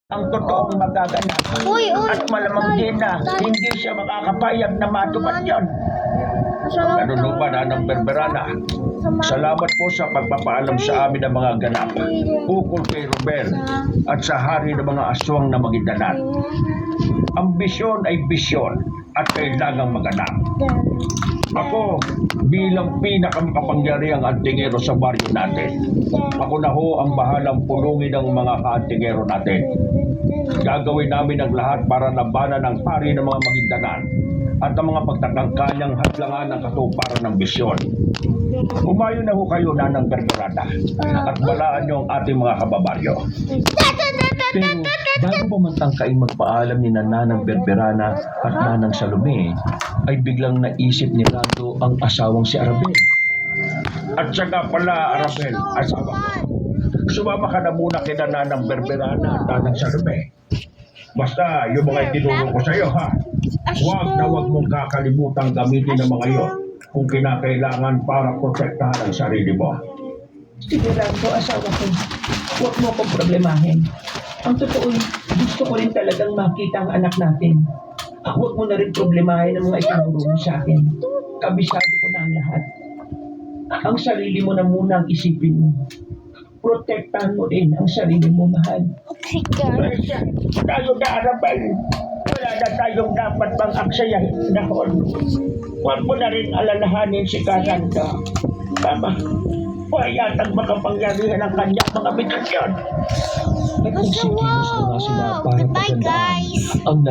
ang totoong magaganap. At malamang din na hindi siya makakapayag na matupad yun. Kanunungan na ng Berberana, salamat po sa pagpapaalam sa amin ng mga ganap ukol kay Romel at sa hari ng mga aswang na magindanan. Ang bisyon ay bisyon at kailangang maganap. Ako, bilang pinakamakapangyarihang antingero sa baryo natin, ako na ho ang bahalang pulungin ng mga kaantingero natin. Gagawin namin ang lahat para labanan ang hari ng mga magindanan at ang mga pagtatangkanyang hadlangan ng katuparan ng bisyon. Umayo na ho kayo, Nanang Berberana, at balaan niyo ang ating mga kababaryo. Pero bago pa man tangkain magpaalam ni Nanang Berberana at Nanang Salome, ay biglang naisip ni Rando ang asawang si Arabel. At saka pala, Arabel, asawa ko, sumama ka na muna kina Nanang Berberana at Nanang Salome. Basta yung mga itinulong ko sa iyo, ha? Huwag mong kakalimutan gamitin ng mga iyon kung kinakailangan para protektahan ang sarili mo. Sigurado, asawa ko, huwag mo akong problemahin. Ang totoo, gusto ko rin talagang makita ang anak natin. Huwag mo na rin problemahin ang mga itinuro mo sa akin. Kabisado ko na ang lahat. Ang sarili mo na muna ang isipin mo. Protektahan mo rin ang sarili mo, mahal. Okay, guys. Tayo na, Arabel. Wala na tayong dapat pang aksayahin dahon. Huwag mo na rin alalahanin si Karanda. Tama. Payatang makapangyarihan ang kanyang mga bitasyon. Wow! Goodbye, guys. Ang